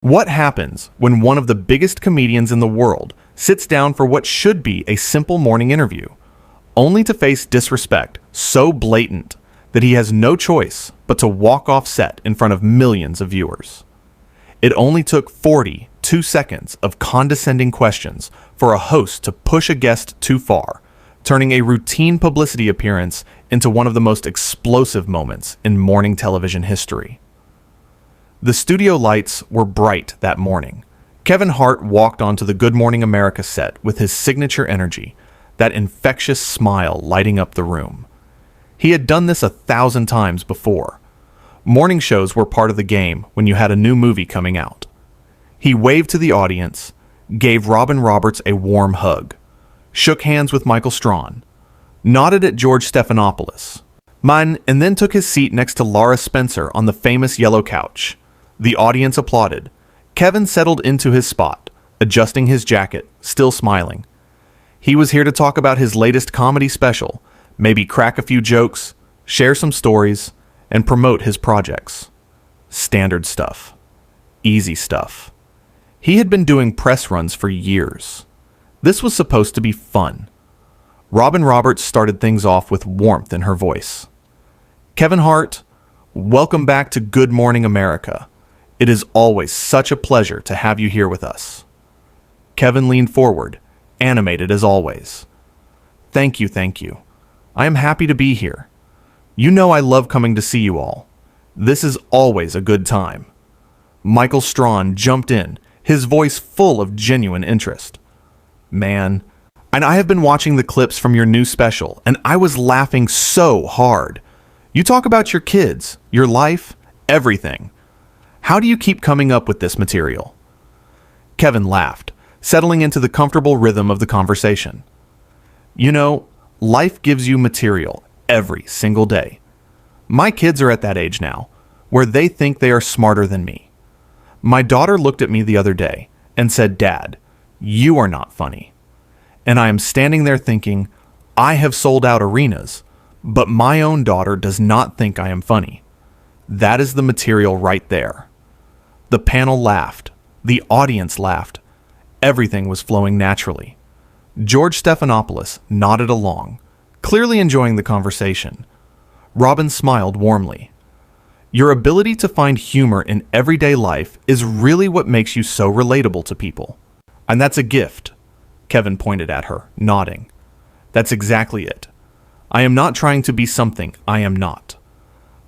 What happens when one of the biggest comedians in the world sits down for what should be a simple morning interview, only to face disrespect so blatant that he has no choice but to walk off set in front of millions of viewers? It only took 42 seconds of condescending questions for a host to push a guest too far, turning a routine publicity appearance into one of the most explosive moments in morning television history. The studio lights were bright that morning. Kevin Hart walked onto the Good Morning America set with his signature energy, that infectious smile lighting up the room. He had done this 1,000 times before. Morning shows were part of the game when you had a new movie coming out. He waved to the audience, gave Robin Roberts a warm hug, shook hands with Michael Strawn, nodded at George Stephanopoulos, and then took his seat next to Lara Spencer on the famous yellow couch. The audience applauded. Kevin settled into his spot, adjusting his jacket, still smiling. He was here to talk about his latest comedy special, maybe crack a few jokes, share some stories, and promote his projects. Standard stuff. Easy stuff. He had been doing press runs for years. This was supposed to be fun. Robin Roberts started things off with warmth in her voice. Kevin Hart, welcome back to Good Morning America. It is always such a pleasure to have you here with us. Kevin leaned forward, animated as always. Thank you, thank you. I am happy to be here. You know I love coming to see you all. This is always a good time. Michael Strawn jumped in, his voice full of genuine interest. Man, and I have been watching the clips from your new special, and I was laughing so hard. You talk about your kids, your life, everything. How do you keep coming up with this material? Kevin laughed, settling into the comfortable rhythm of the conversation. You know, life gives you material every single day. My kids are at that age now, where they think they are smarter than me. My daughter looked at me the other day and said, "Dad, you are not funny." And I am standing there thinking, I have sold out arenas, but my own daughter does not think I am funny. That is the material right there. The panel laughed. The audience laughed. Everything was flowing naturally. George Stephanopoulos nodded along, clearly enjoying the conversation. Robin smiled warmly. Your ability to find humor in everyday life is really what makes you so relatable to people. And that's a gift. Kevin pointed at her, nodding. That's exactly it. I am not trying to be something I am not.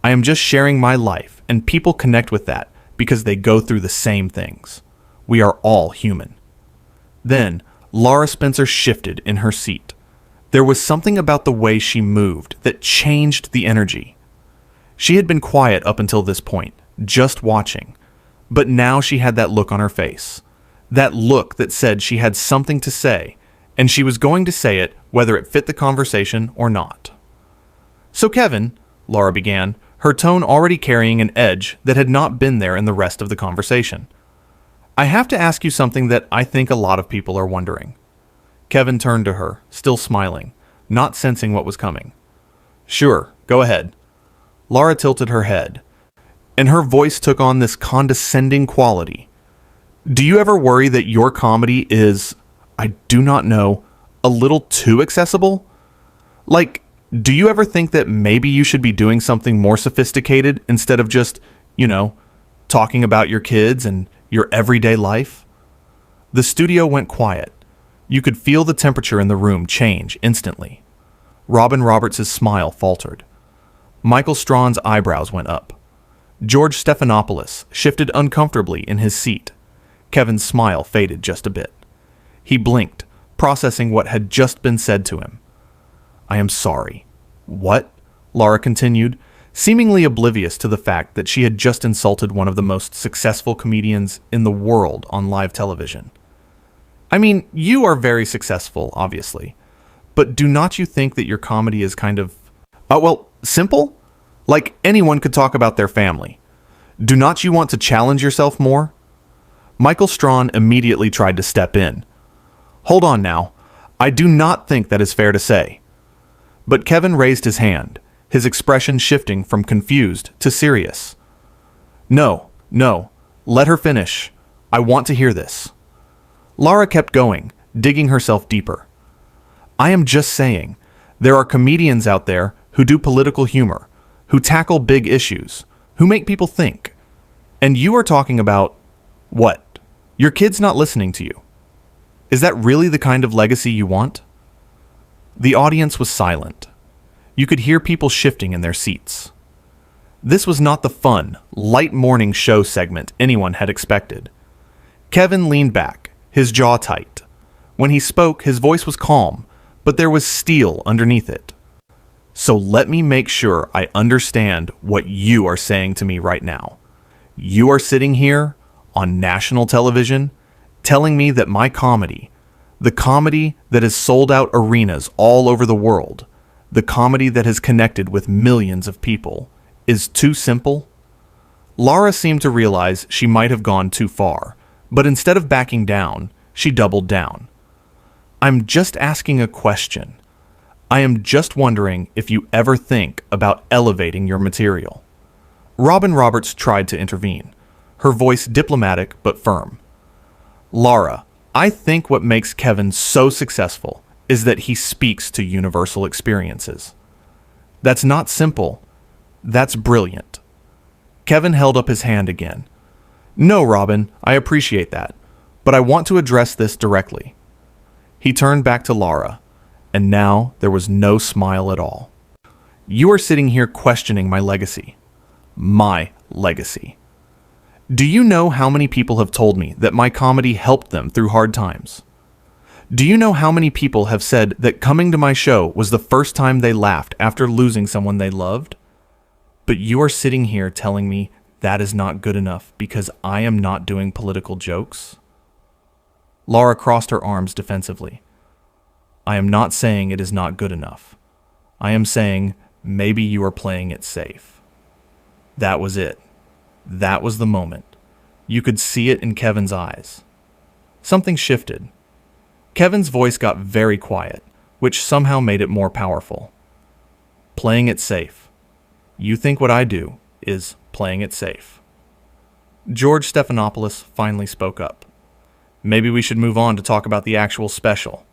I am just sharing my life, and people connect with that because they go through the same things. We are all human. Then, Lara Spencer shifted in her seat. There was something about the way she moved that changed the energy. She had been quiet up until this point, just watching. But now she had that look on her face. That look that said she had something to say, and she was going to say it whether it fit the conversation or not. So Kevin, Lara began, her tone already carrying an edge that had not been there in the rest of the conversation. I have to ask you something that I think a lot of people are wondering. Kevin turned to her, still smiling, not sensing what was coming. Sure, go ahead. Lara tilted her head, and her voice took on this condescending quality. Do you ever worry that your comedy is, I do not know, a little too accessible? Like, do you ever think that maybe you should be doing something more sophisticated instead of just, talking about your kids and your everyday life? The studio went quiet. You could feel the temperature in the room change instantly. Robin Roberts' smile faltered. Michael Strawn's eyebrows went up. George Stephanopoulos shifted uncomfortably in his seat. Kevin's smile faded just a bit. He blinked, processing what had just been said to him. I am sorry. What? Lara continued, seemingly oblivious to the fact that she had just insulted one of the most successful comedians in the world on live television. I mean, you are very successful, obviously, but do not you think that your comedy is kind of, simple? Like anyone could talk about their family. Do not you want to challenge yourself more? Michael Strawn immediately tried to step in. Hold on now. I do not think that is fair to say. But Kevin raised his hand, his expression shifting from confused to serious. No, let her finish. I want to hear this. Lara kept going, digging herself deeper. I am just saying, there are comedians out there who do political humor, who tackle big issues, who make people think. And you are talking about, what? Your kid's not listening to you. Is that really the kind of legacy you want? The audience was silent. You could hear people shifting in their seats. This was not the fun, light morning show segment anyone had expected. Kevin leaned back, his jaw tight. When he spoke, his voice was calm, but there was steel underneath it. So let me make sure I understand what you are saying to me right now. You are sitting here on national television telling me that my comedy, the comedy that has sold out arenas all over the world, the comedy that has connected with millions of people, is too simple? Lara seemed to realize she might have gone too far, but instead of backing down, she doubled down. I'm just asking a question. I am just wondering if you ever think about elevating your material. Robin Roberts tried to intervene, her voice diplomatic but firm. Lara, I think what makes Kevin so successful is that he speaks to universal experiences. That's not simple. That's brilliant. Kevin held up his hand again. No, Robin, I appreciate that, but I want to address this directly. He turned back to Lara, and now there was no smile at all. You are sitting here questioning my legacy. My legacy. Do you know how many people have told me that my comedy helped them through hard times? Do you know how many people have said that coming to my show was the first time they laughed after losing someone they loved? But you are sitting here telling me that is not good enough because I am not doing political jokes? Lara crossed her arms defensively. I am not saying it is not good enough. I am saying maybe you are playing it safe. That was it. That was the moment. You could see it in Kevin's eyes. Something shifted. Kevin's voice got very quiet, which somehow made it more powerful. Playing it safe. You think what I do is playing it safe. George Stephanopoulos finally spoke up. Maybe we should move on to talk about the actual special.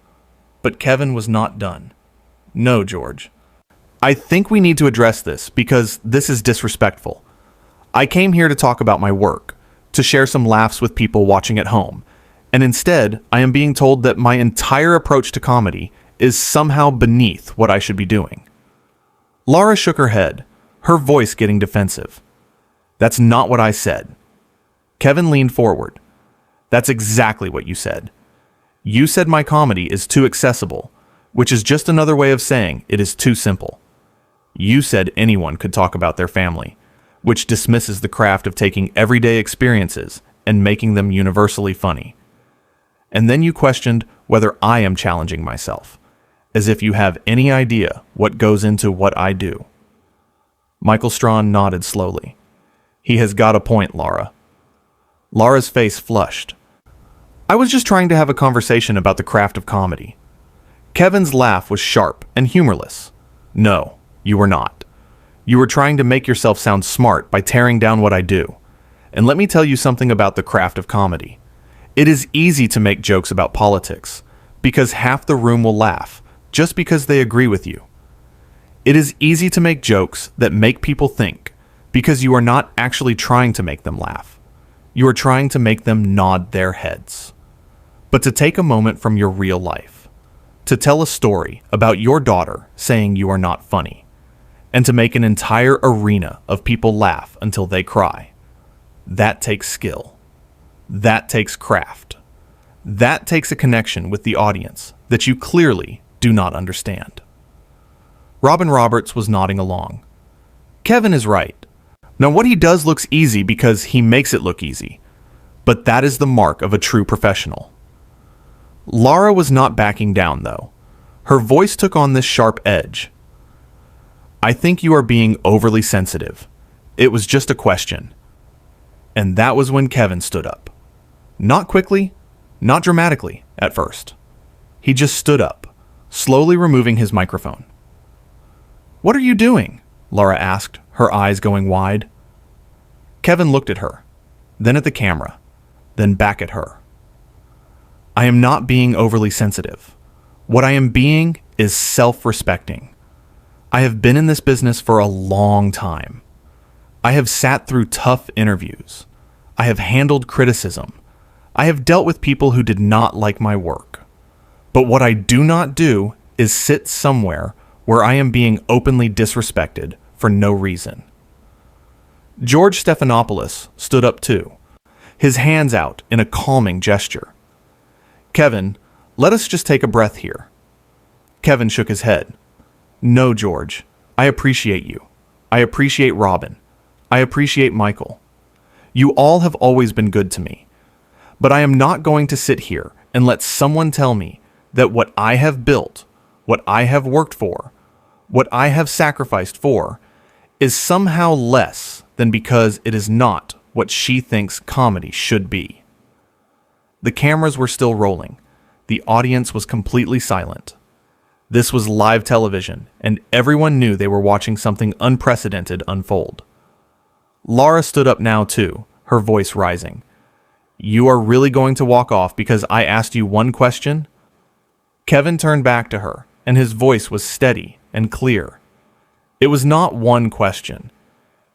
But Kevin was not done. No, George. I think we need to address this because this is disrespectful. I came here to talk about my work, to share some laughs with people watching at home, and instead I am being told that my entire approach to comedy is somehow beneath what I should be doing. Lara shook her head, her voice getting defensive. That's not what I said. Kevin leaned forward. That's exactly what you said. You said my comedy is too accessible, which is just another way of saying it is too simple. You said anyone could talk about their family, which dismisses the craft of taking everyday experiences and making them universally funny. And then you questioned whether I am challenging myself, as if you have any idea what goes into what I do. Michael Strawn nodded slowly. He has got a point, Lara. Lara's face flushed. I was just trying to have a conversation about the craft of comedy. Kevin's laugh was sharp and humorless. No, you were not. You were trying to make yourself sound smart by tearing down what I do. And let me tell you something about the craft of comedy. It is easy to make jokes about politics, because half the room will laugh, just because they agree with you. It is easy to make jokes that make people think, because you are not actually trying to make them laugh. You are trying to make them nod their heads. But to take a moment from your real life, to tell a story about your daughter saying you are not funny, and to make an entire arena of people laugh until they cry, that takes skill. That takes craft. That takes a connection with the audience that you clearly do not understand. Robin Roberts was nodding along. Kevin is right. Now, what he does looks easy because he makes it look easy, but that is the mark of a true professional. Lara was not backing down, though. Her voice took on this sharp edge. I think you are being overly sensitive. It was just a question. And that was when Kevin stood up. Not quickly, not dramatically at first. He just stood up, slowly removing his microphone. What are you doing? Lara asked, her eyes going wide. Kevin looked at her, then at the camera, then back at her. I am not being overly sensitive. What I am being is self-respecting. I have been in this business for a long time. I have sat through tough interviews. I have handled criticism. I have dealt with people who did not like my work. But what I do not do is sit somewhere where I am being openly disrespected for no reason. George Stephanopoulos stood up too, his hands out in a calming gesture. Kevin, let us just take a breath here. Kevin shook his head. No, George, I appreciate you. I appreciate Robin. I appreciate Michael. You all have always been good to me. But I am not going to sit here and let someone tell me that what I have built, what I have worked for, what I have sacrificed for, is somehow less than because it is not what she thinks comedy should be. The cameras were still rolling. The audience was completely silent. This was live television, and everyone knew they were watching something unprecedented unfold. Lara stood up now too, her voice rising. You are really going to walk off because I asked you one question? Kevin turned back to her, and his voice was steady and clear. It was not one question.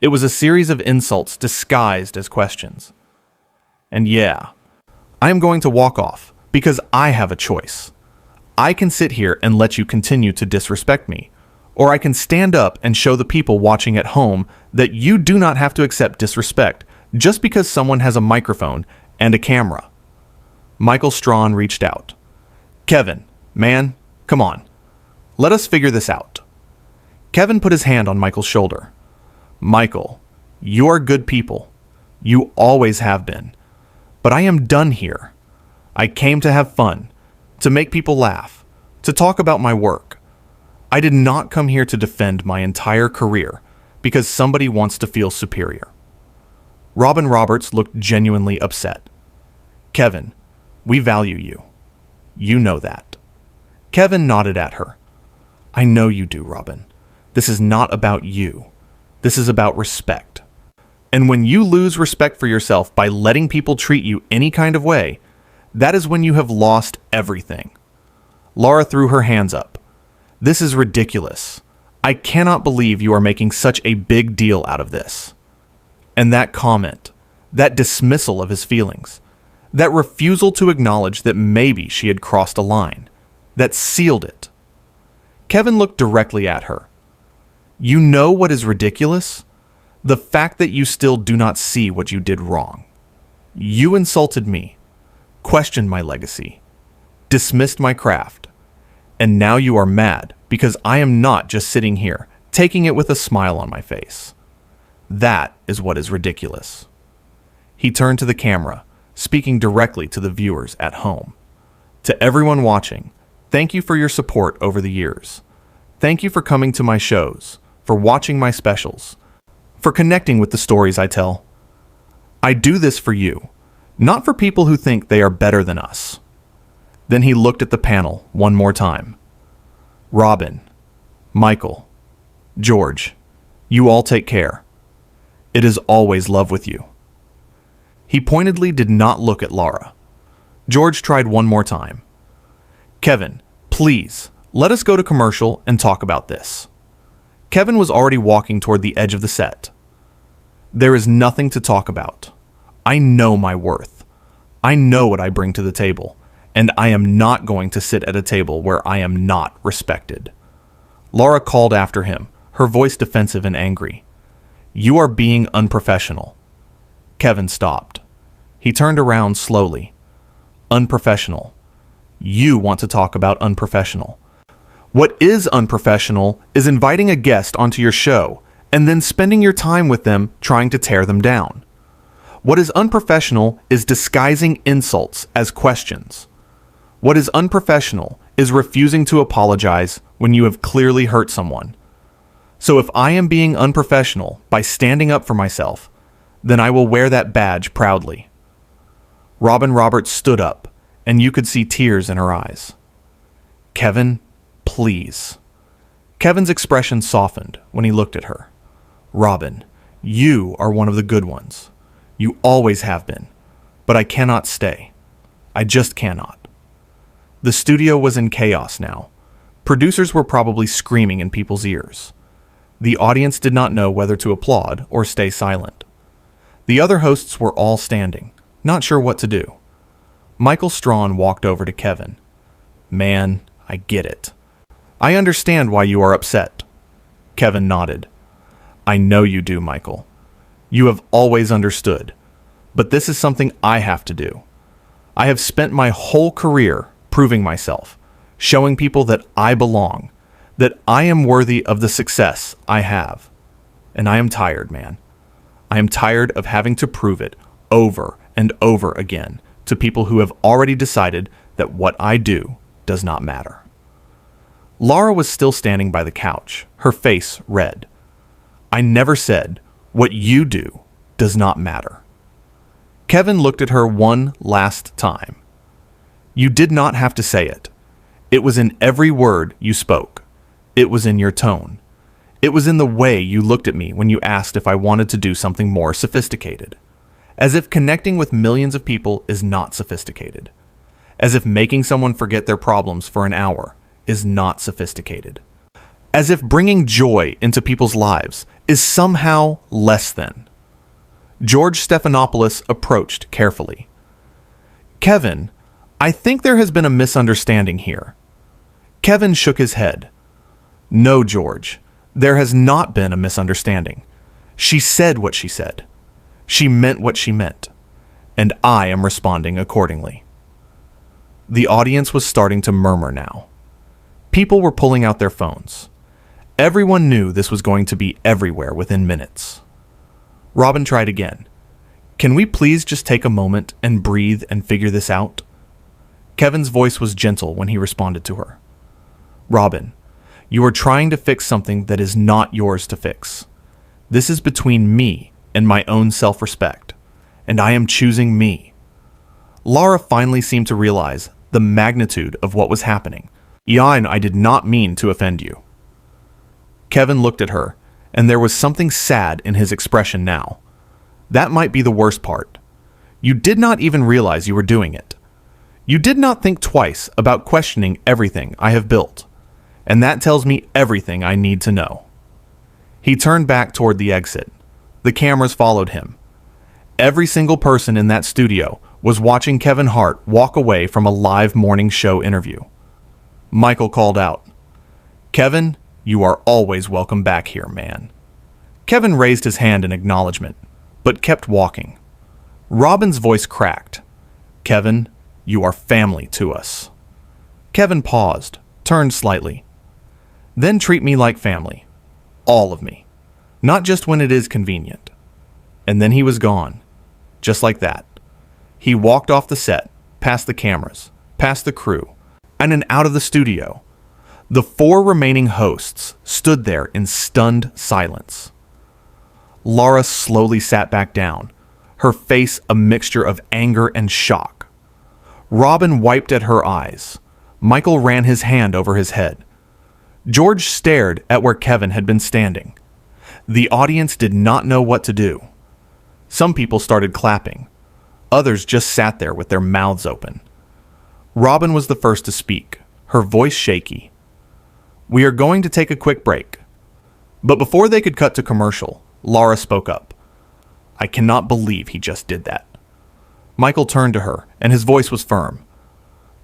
It was a series of insults disguised as questions. And yeah, I am going to walk off because I have a choice. I can sit here and let you continue to disrespect me, or I can stand up and show the people watching at home that you do not have to accept disrespect just because someone has a microphone and a camera. Michael Strawn reached out. Kevin, man, come on. Let us figure this out. Kevin put his hand on Michael's shoulder. Michael, you are good people. You always have been. But I am done here. I came to have fun, to make people laugh, to talk about my work. I did not come here to defend my entire career because somebody wants to feel superior. Robin Roberts looked genuinely upset. Kevin, we value you. You know that. Kevin nodded at her. I know you do, Robin. This is not about you. This is about respect. And when you lose respect for yourself by letting people treat you any kind of way, that is when you have lost everything. Lara threw her hands up. This is ridiculous. I cannot believe you are making such a big deal out of this. And that comment, that dismissal of his feelings, that refusal to acknowledge that maybe she had crossed a line, that sealed it. Kevin looked directly at her. You know what is ridiculous? The fact that you still do not see what you did wrong. You insulted me, questioned my legacy, dismissed my craft, and now you are mad because I am not just sitting here, taking it with a smile on my face. That is what is ridiculous. He turned to the camera, speaking directly to the viewers at home. To everyone watching, thank you for your support over the years. Thank you for coming to my shows, for watching my specials, for connecting with the stories I tell. I do this for you, not for people who think they are better than us. Then he looked at the panel one more time. Robin, Michael, George, you all take care. It is always love with you. He pointedly did not look at Lara. George tried one more time. Kevin, please, let us go to commercial and talk about this. Kevin was already walking toward the edge of the set. There is nothing to talk about. I know my worth. I know what I bring to the table, and I am not going to sit at a table where I am not respected. Lara called after him, her voice defensive and angry. You are being unprofessional. Kevin stopped. He turned around slowly. Unprofessional. You want to talk about unprofessional. What is unprofessional is inviting a guest onto your show and then spending your time with them trying to tear them down. What is unprofessional is disguising insults as questions. What is unprofessional is refusing to apologize when you have clearly hurt someone. So if I am being unprofessional by standing up for myself, then I will wear that badge proudly. Robin Roberts stood up, and you could see tears in her eyes. Kevin, please. Kevin's expression softened when he looked at her. Robin, you are one of the good ones. You always have been. But I cannot stay. I just cannot. The studio was in chaos now. Producers were probably screaming in people's ears. The audience did not know whether to applaud or stay silent. The other hosts were all standing, not sure what to do. Michael Strawn walked over to Kevin. "Man, I get it. I understand why you are upset." Kevin nodded. "I know you do, Michael. You have always understood. But this is something I have to do. I have spent my whole career proving myself, showing people that I belong, that I am worthy of the success I have. And I am tired, man. I am tired of having to prove it over and over again to people who have already decided that what I do does not matter." Lara was still standing by the couch, her face red. "I never said what you do does not matter." Kevin looked at her one last time. "You did not have to say it. It was in every word you spoke. It was in your tone. It was in the way you looked at me when you asked if I wanted to do something more sophisticated. As if connecting with millions of people is not sophisticated. As if making someone forget their problems for an hour is not sophisticated. As if bringing joy into people's lives is somehow less than." George Stephanopoulos approached carefully. "Kevin, I think there has been a misunderstanding here." Kevin shook his head. "No, George, there has not been a misunderstanding. She said what she said. She meant what she meant. And I am responding accordingly." The audience was starting to murmur now. People were pulling out their phones. Everyone knew this was going to be everywhere within minutes. Robin tried again. "Can we please just take a moment and breathe and figure this out?" Kevin's voice was gentle when he responded to her. "Robin, you are trying to fix something that is not yours to fix. This is between me and my own self-respect, and I am choosing me." Lara finally seemed to realize the magnitude of what was happening. "Ian, I did not mean to offend you." Kevin looked at her, and there was something sad in his expression now. That might be the worst part. You did not even realize you were doing it. You did not think twice about questioning everything I have built, and that tells me everything I need to know. He turned back toward the exit. The cameras followed him. Every single person in that studio was watching Kevin Hart walk away from a live morning show interview. Michael called out, "Kevin, you are always welcome back here, man." Kevin raised his hand in acknowledgement, but kept walking. Robin's voice cracked. "Kevin, you are family to us." Kevin paused, turned slightly. "Then treat me like family. All of me. Not just when it is convenient." And then he was gone. Just like that. He walked off the set, past the cameras, past the crew, and then out of the studio. The 4 remaining hosts stood there in stunned silence. Lara slowly sat back down, her face a mixture of anger and shock. Robin wiped at her eyes. Michael ran his hand over his head. George stared at where Kevin had been standing. The audience did not know what to do. Some people started clapping. Others just sat there with their mouths open. Robin was the first to speak, her voice shaky. "We are going to take a quick break." But before they could cut to commercial, Lara spoke up. "I cannot believe he just did that." Michael turned to her, and his voice was firm.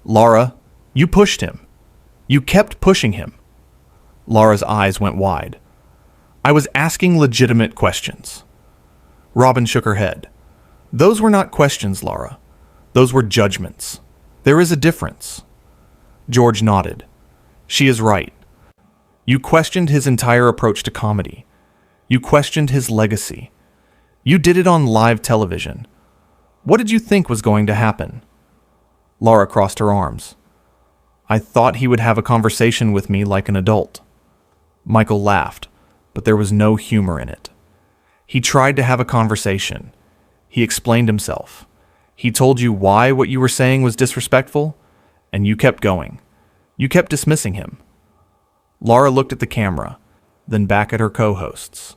"Lara, you pushed him. You kept pushing him." Lara's eyes went wide. "I was asking legitimate questions." Robin shook her head. "Those were not questions, Lara. Those were judgments. There is a difference." George nodded. "She is right. You questioned his entire approach to comedy. You questioned his legacy. You did it on live television. What did you think was going to happen?" Lara crossed her arms. "I thought he would have a conversation with me like an adult." Michael laughed, but there was no humor in it. "He tried to have a conversation. He explained himself. He told you why what you were saying was disrespectful, and you kept going. You kept dismissing him." Lara looked at the camera, then back at her co-hosts.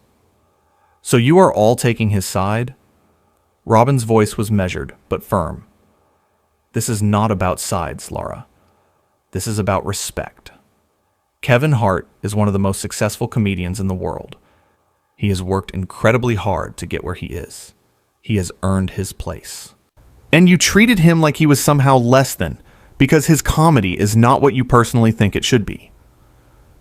"So you are all taking his side?" Robin's voice was measured but firm. This is not about sides, Lara. This is about respect. Kevin Hart is one of the most successful comedians in the world. He has worked incredibly hard to get where he is. He has earned his place. And you treated him like he was somehow less than, because his comedy is not what you personally think it should be.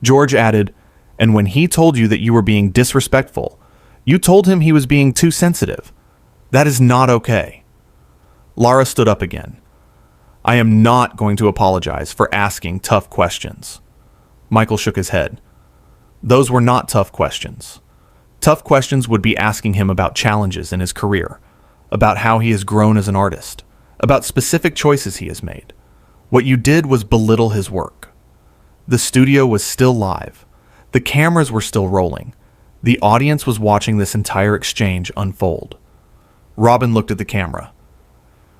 George added, and when he told you that you were being disrespectful, you told him he was being too sensitive. That is not okay. Lara stood up again. I am not going to apologize for asking tough questions. Michael shook his head. Those were not tough questions. Tough questions would be asking him about challenges in his career, about how he has grown as an artist, about specific choices he has made. What you did was belittle his work. The studio was still live. The cameras were still rolling. The audience was watching this entire exchange unfold. Robin looked at the camera.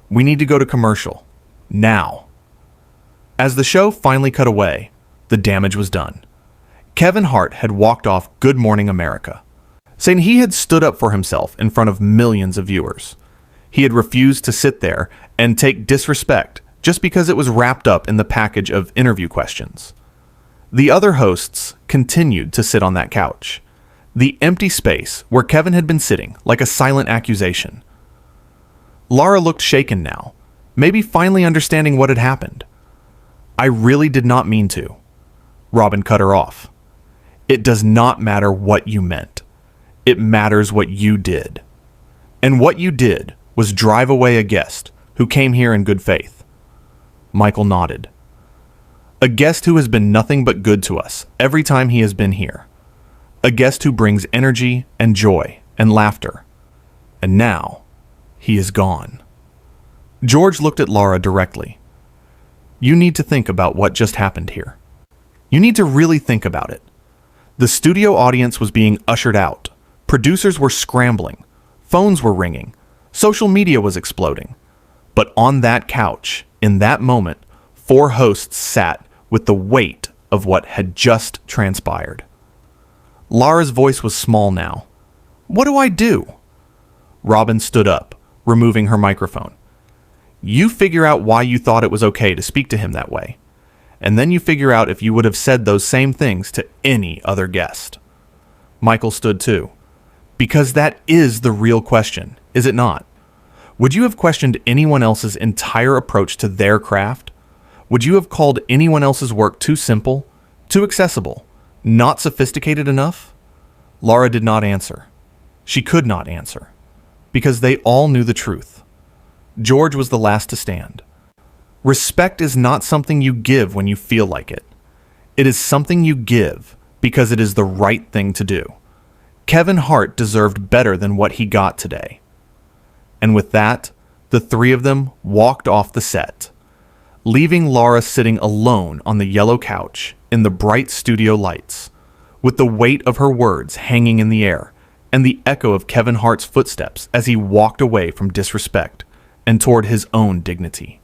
We need to go to commercial. Now. As the show finally cut away, the damage was done. Kevin Hart had walked off Good Morning America, saying he had stood up for himself in front of millions of viewers. He had refused to sit there and take disrespect just because it was wrapped up in the package of interview questions. The other hosts continued to sit on that couch, the empty space where Kevin had been sitting like a silent accusation. Lara looked shaken now, maybe finally understanding what had happened. I really did not mean to. Robin cut her off. It does not matter what you meant. It matters what you did. And what you did was drive away a guest who came here in good faith. Michael nodded. A guest who has been nothing but good to us every time he has been here. A guest who brings energy and joy and laughter. And now, he is gone. George looked at Lara directly. You need to think about what just happened here. You need to really think about it. The studio audience was being ushered out. Producers were scrambling. Phones were ringing. Social media was exploding. But on that couch, in that moment, 4 hosts sat with the weight of what had just transpired. Lara's voice was small now. What do I do? Robin stood up, removing her microphone. You figure out why you thought it was okay to speak to him that way. And then you figure out if you would have said those same things to any other guest. Michael stood too. Because that is the real question, is it not? Would you have questioned anyone else's entire approach to their craft? Would you have called anyone else's work too simple, too accessible, not sophisticated enough? Lara did not answer. She could not answer. Because they all knew the truth. George was the last to stand. Respect is not something you give when you feel like it. It is something you give because it is the right thing to do. Kevin Hart deserved better than what he got today. And with that, the 3 of them walked off the set, leaving Lara sitting alone on the yellow couch in the bright studio lights, with the weight of her words hanging in the air and the echo of Kevin Hart's footsteps as he walked away from disrespect and toward his own dignity.